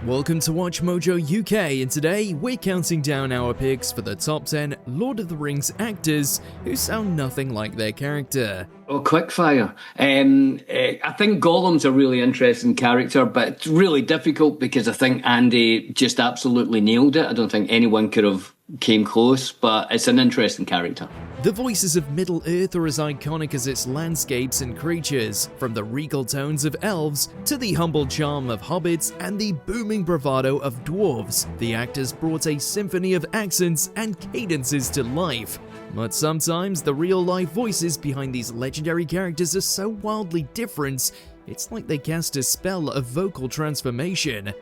Welcome to WatchMojo UK, and today we're counting down our picks for the top 10 Lord of the Rings actors who sound nothing like their character. Oh, quickfire. I think Gollum's a really interesting character, but it's really difficult because I think Andy just absolutely nailed it. I don't think anyone could have came close, but it's an interesting character. The voices of Middle-earth are as iconic as its landscapes and creatures, from the regal tones of elves to the humble charm of hobbits and the booming bravado of dwarves. The actors brought a symphony of accents and cadences to life. But sometimes the real-life voices behind these legendary characters are so wildly different, it's like they cast a spell of vocal transformation.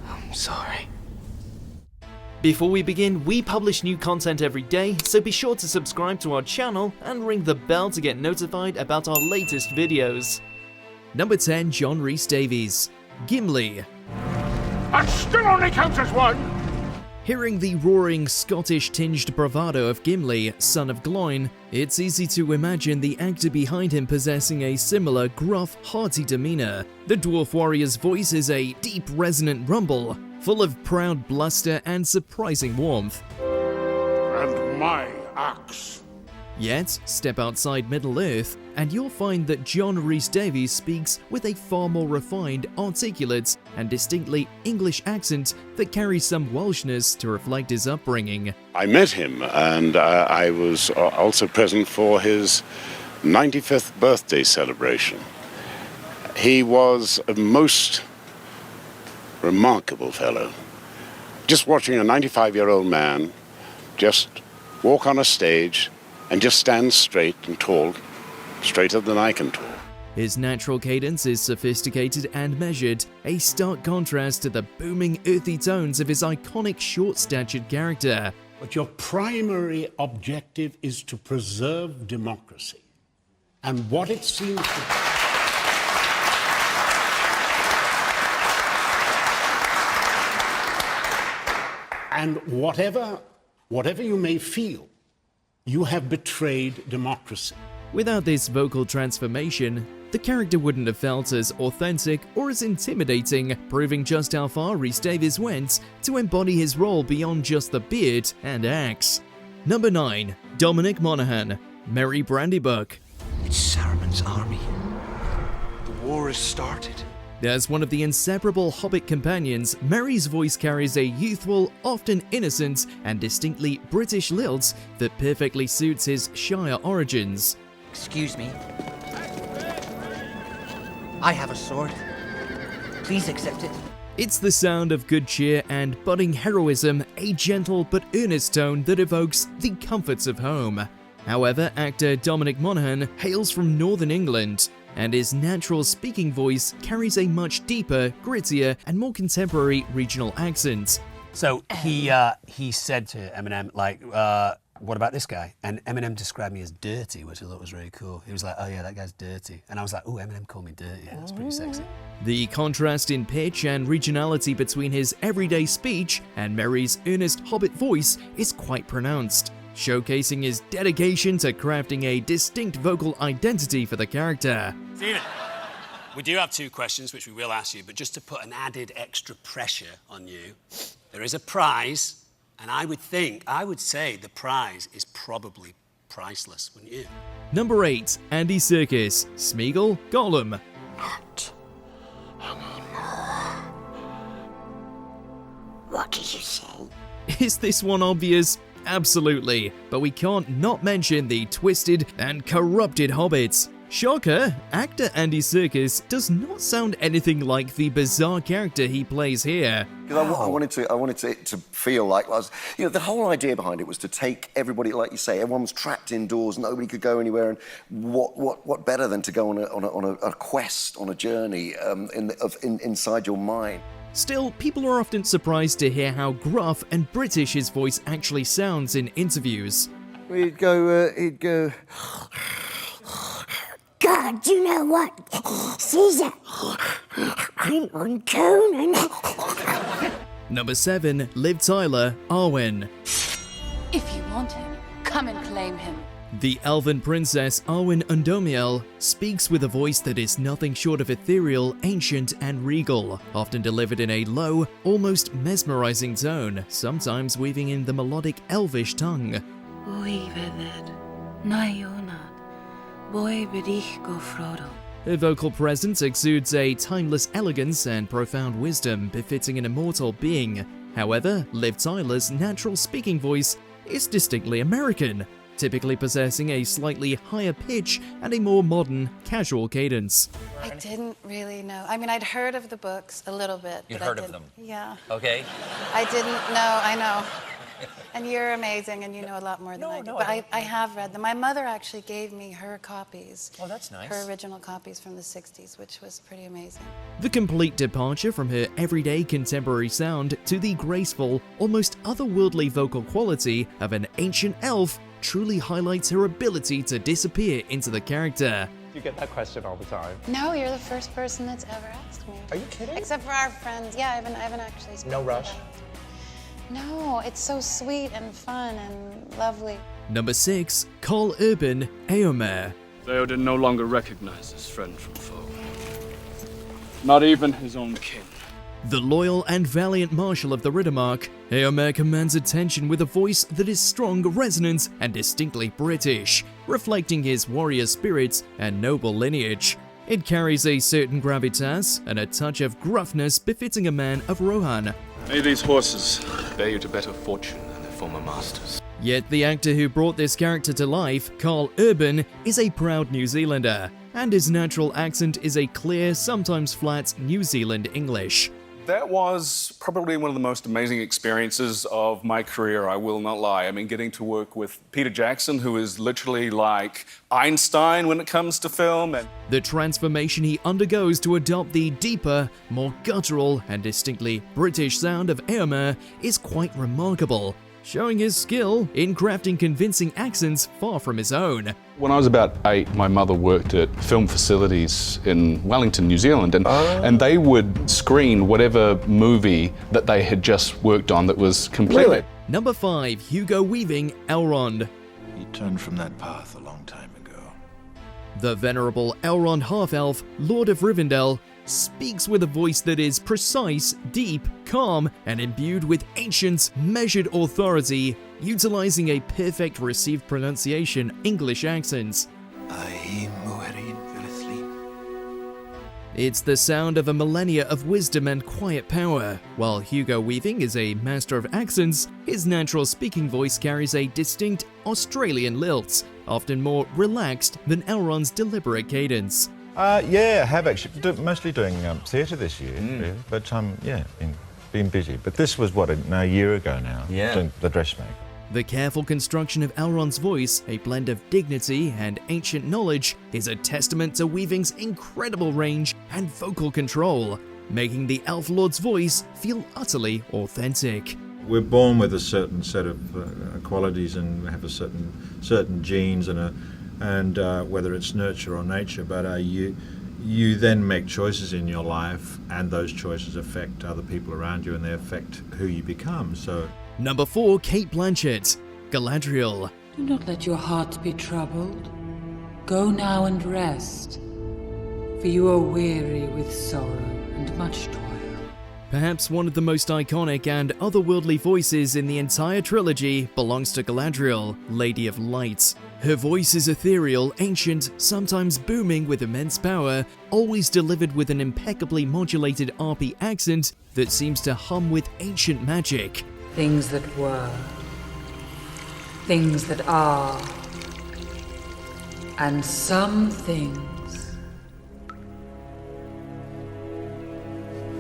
I'm sorry. Before we begin, we publish new content every day, so be sure to subscribe to our channel and ring the bell to get notified about our latest videos. Number 10, John Rhys-Davies. Gimli. I still only count as one! Hearing the roaring, Scottish-tinged bravado of Gimli, son of Gloin, it's easy to imagine the actor behind him possessing a similar gruff, hearty demeanor. The dwarf warrior's voice is a deep, resonant rumble, full of proud bluster and surprising warmth. And my axe. Yet, step outside Middle-earth, and you'll find that John Rhys-Davies speaks with a far more refined, articulate, and distinctly English accent that carries some Welshness to reflect his upbringing. I met him, and I was also present for his 95th birthday celebration. He was a most remarkable fellow. Just watching a 95-year-old man just walk on a stage and just stand straight and tall, straighter than I can talk. His natural cadence is sophisticated and measured, a stark contrast to the booming, earthy tones of his iconic short-statured character. But your primary objective is to preserve democracy. And what it seems to be... And whatever you may feel, you have betrayed democracy. Without this vocal transformation, the character wouldn't have felt as authentic or as intimidating, proving just how far Rhys-Davies went to embody his role beyond just the beard and axe. Number 9. Dominic Monaghan. Merry Brandybuck. It's Saruman's army. The war has started. As one of the inseparable Hobbit companions, Merry's voice carries a youthful, often innocent, and distinctly British lilt that perfectly suits his Shire origins. Excuse me. I have a sword. Please accept it. It's the sound of good cheer and budding heroism, a gentle but earnest tone that evokes the comforts of home. However, actor Dominic Monaghan hails from Northern England, and his natural speaking voice carries a much deeper, grittier, and more contemporary regional accent. So he said to Eminem, like, what about this guy? And Eminem described me as dirty, which I thought was really cool. He was like, oh yeah, that guy's dirty. And I was like, oh, Eminem called me dirty. Yeah, that's pretty sexy. The contrast in pitch and regionality between his everyday speech and Merry's earnest Hobbit voice is quite pronounced, showcasing his dedication to crafting a distinct vocal identity for the character. Stephen, we do have 2 questions which we will ask you, but just to put an added extra pressure on you, there is a prize, and I would say the prize is probably priceless, wouldn't you? Number 8. Andy Serkis. Smeagol, Gollum. Not anymore. What did you say? Is this one obvious? Absolutely, but we can't not mention the twisted and corrupted hobbits. Shocker, actor Andy Serkis does not sound anything like the bizarre character he plays here. Because I wanted it to feel like, the whole idea behind it was to take everybody, like you say, everyone was trapped indoors, nobody could go anywhere, and what better than to go on a quest, on a journey inside your mind. Still, people are often surprised to hear how gruff and British his voice actually sounds in interviews. He'd go... God, you know what? Caesar, I'm on Conan. Number 7. Liv Tyler, Arwen. If you want him, come and claim him. The elven princess Arwen Undomiel speaks with a voice that is nothing short of ethereal, ancient, and regal, often delivered in a low, almost mesmerizing tone, sometimes weaving in the melodic elvish tongue. Her vocal presence exudes a timeless elegance and profound wisdom befitting an immortal being. However, Liv Tyler's natural speaking voice is distinctly American, typically possessing a slightly higher pitch and a more modern, casual cadence. I didn't really know. I mean, I'd heard of the books a little bit. You'd heard of them? Yeah. Okay. I didn't know, I know. And you're amazing, and you know a lot more than I do. But I have read them. My mother actually gave me her copies. Oh, that's nice. Her original copies from the 60s, which was pretty amazing. The complete departure from her everyday contemporary sound to the graceful, almost otherworldly vocal quality of an ancient elf truly highlights her ability to disappear into the character. You get that question all the time. No, you're the first person that's ever asked me. Are you kidding? Except for our friends. Yeah, I haven't actually spoken. No rush? No, it's so sweet and fun and lovely. Number 6. Karl Urban, Éomer. Theoden no longer recognized his friend from foe. Not even his own kin. The loyal and valiant marshal of the Riddermark, Éomer commands attention with a voice that is strong, resonant, and distinctly British, reflecting his warrior spirit and noble lineage. It carries a certain gravitas and a touch of gruffness befitting a man of Rohan. May these horses bear you to better fortune than their former masters. Yet the actor who brought this character to life, Karl Urban, is a proud New Zealander, and his natural accent is a clear, sometimes flat New Zealand English. That was probably one of the most amazing experiences of my career, I will not lie. I mean, getting to work with Peter Jackson, who is literally like Einstein when it comes to film. And the transformation he undergoes to adopt the deeper, more guttural, and distinctly British sound of Éomer is quite remarkable, showing his skill in crafting convincing accents far from his own. When I was about 8, my mother worked at film facilities in Wellington, New Zealand, and they would screen whatever movie that they had just worked on that was completely... Really? Number 5. Hugo Weaving, Elrond. He turned from that path a long time ago. The venerable Elrond half-elf, Lord of Rivendell, speaks with a voice that is precise, deep, calm, and imbued with ancient, measured authority, utilizing a perfect received pronunciation English accent. It's the sound of a millennia of wisdom and quiet power. While Hugo Weaving is a master of accents, his natural speaking voice carries a distinct Australian lilt, often more relaxed than Elrond's deliberate cadence. Yeah, I have actually, mostly doing theatre this year, really. But yeah, been busy. But this was, what, a year ago now, doing The Dressmaker. The careful construction of Elrond's voice, a blend of dignity and ancient knowledge, is a testament to Weaving's incredible range and vocal control, making the Elf Lord's voice feel utterly authentic. We're born with a certain set of qualities and have a certain genes and whether it's nurture or nature, but you then make choices in your life, and those choices affect other people around you, and they affect who you become. So. Number 4, Cate Blanchett, Galadriel. Do not let your heart be troubled. Go now and rest, for you are weary with sorrow and much toil. Perhaps one of the most iconic and otherworldly voices in the entire trilogy belongs to Galadriel, Lady of Light. Her voice is ethereal, ancient, sometimes booming with immense power, always delivered with an impeccably modulated RP accent that seems to hum with ancient magic. Things that were, things that are, and some things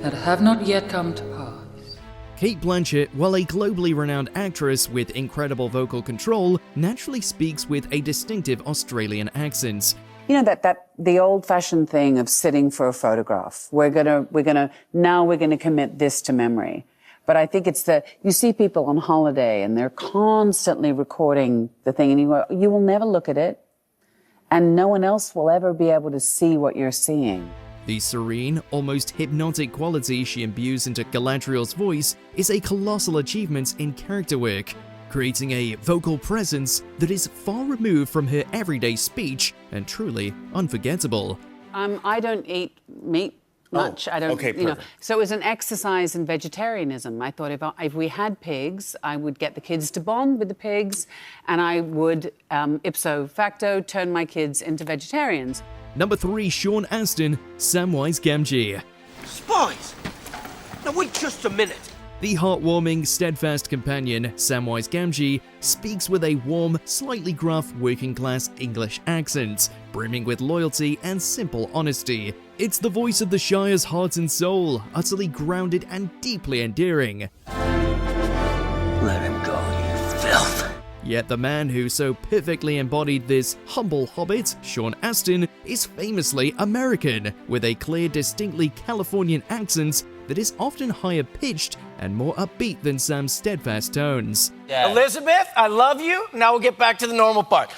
that have not yet come to pass. Cate Blanchett, while a globally renowned actress with incredible vocal control, naturally speaks with a distinctive Australian accent. You know, that the old-fashioned thing of sitting for a photograph. We're gonna commit this to memory. But I think it's you see people on holiday and they're constantly recording the thing, and you will never look at it, and no one else will ever be able to see what you're seeing. The serene, almost hypnotic quality she imbues into Galadriel's voice is a colossal achievement in character work. creating a vocal presence that is far removed from her everyday speech and truly unforgettable. I don't eat meat much. I don't, okay, perfect. So it was an exercise in vegetarianism. I thought if we had pigs, I would get the kids to bond with the pigs, and I would, ipso facto, turn my kids into vegetarians. Number 3, Sean Astin, Samwise Gamgee. Spies! Now wait just a minute. The heartwarming, steadfast companion, Samwise Gamgee, speaks with a warm, slightly gruff, working-class English accent, brimming with loyalty and simple honesty. It's the voice of the Shire's heart and soul, utterly grounded and deeply endearing. Let him go, you filth. Yet the man who so perfectly embodied this humble hobbit, Sean Astin, is famously American, with a clear, distinctly Californian accent that is often higher pitched and more upbeat than Sam's steadfast tones. Yeah. Elizabeth, I love you. Now we'll get back to the normal part.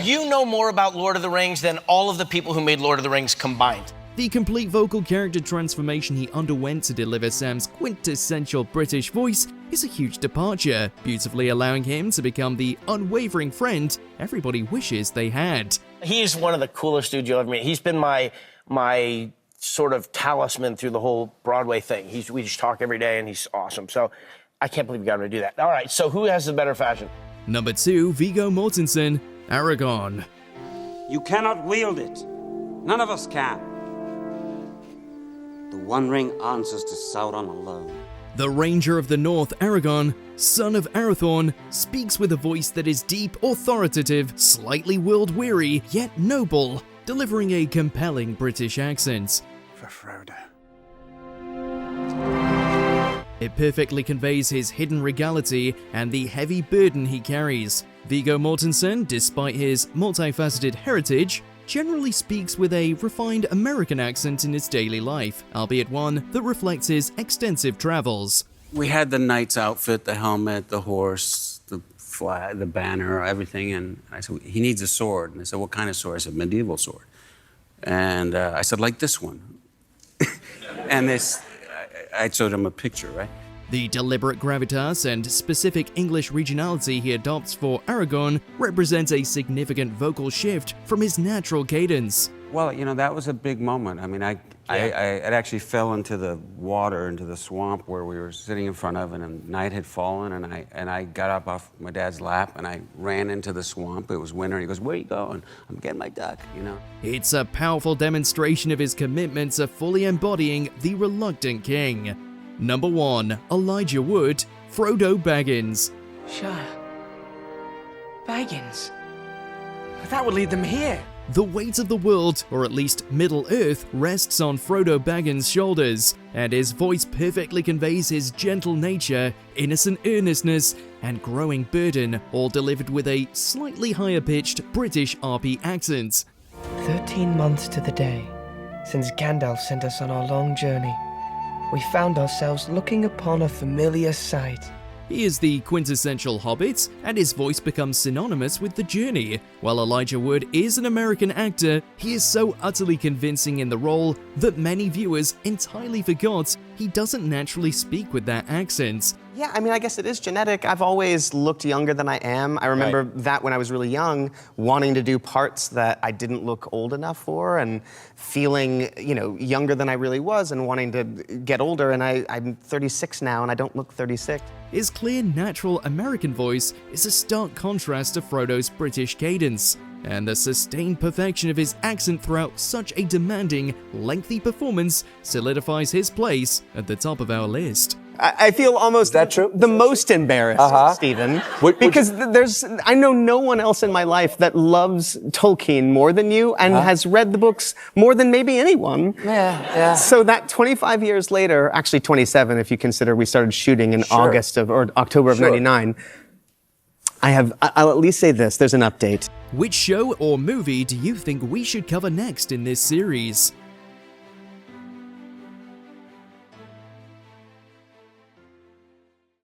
You know more about Lord of the Rings than all of the people who made Lord of the Rings combined. The complete vocal character transformation he underwent to deliver Sam's quintessential British voice is a huge departure, beautifully allowing him to become the unwavering friend everybody wishes they had. He's one of the coolest dudes you'll ever meet. He's been my sort of talisman through the whole Broadway thing. We just talk every day, and he's awesome. So I can't believe we got him to do that. All right, so who has the better fashion? Number 2, Viggo Mortensen, Aragorn. You cannot wield it. None of us can. The One Ring answers to Sauron alone. The Ranger of the North, Aragorn, son of Arathorn, speaks with a voice that is deep, authoritative, slightly world-weary, yet noble, delivering a compelling British accent. For Frodo. It perfectly conveys his hidden regality and the heavy burden he carries. Viggo Mortensen, despite his multifaceted heritage, generally speaks with a refined American accent in his daily life, albeit one that reflects his extensive travels. We had the knight's outfit, the helmet, the horse, the flag, the banner, everything, and I said, he needs a sword. And they said, what kind of sword? I said, medieval sword. And I said, like this one. And I showed him a picture, right? The deliberate gravitas and specific English regionality he adopts for Aragorn represents a significant vocal shift from his natural cadence. Well, you know, that was a big moment. I mean, I actually fell into the water, into the swamp where we were sitting in front of, and night had fallen, and I got up off my dad's lap, and I ran into the swamp. It was winter, and he goes, where are you going? I'm getting my duck, you know? It's a powerful demonstration of his commitment to fully embodying the reluctant king. Number 1, Elijah Wood, Frodo Baggins. Shire. Baggins. That would lead them here. The weight of the world, or at least Middle-earth, rests on Frodo Baggins' shoulders, and his voice perfectly conveys his gentle nature, innocent earnestness, and growing burden, all delivered with a slightly higher-pitched British RP accent. 13 months to the day since Gandalf sent us on our long journey. We found ourselves looking upon a familiar sight. He is the quintessential Hobbit, and his voice becomes synonymous with the journey. While Elijah Wood is an American actor, he is so utterly convincing in the role that many viewers entirely forgot he doesn't naturally speak with that accent. Yeah, I mean, I guess it is genetic. I've always looked younger than I am. I remember that when I was really young, wanting to do parts that I didn't look old enough for, and feeling, you know, younger than I really was, and wanting to get older. And I'm 36 now, and I don't look 36. His clear, natural American voice is a stark contrast to Frodo's British cadence, and the sustained perfection of his accent throughout such a demanding, lengthy performance solidifies his place at the top of our list. I feel almost the most embarrassed, Stephen, because I know no one else in my life that loves Tolkien more than you and has read the books more than maybe anyone. Yeah. So that 25 years later, actually 27 if you consider we started shooting in October of 99, I'll at least say this, there's an update. Which show or movie do you think we should cover next in this series?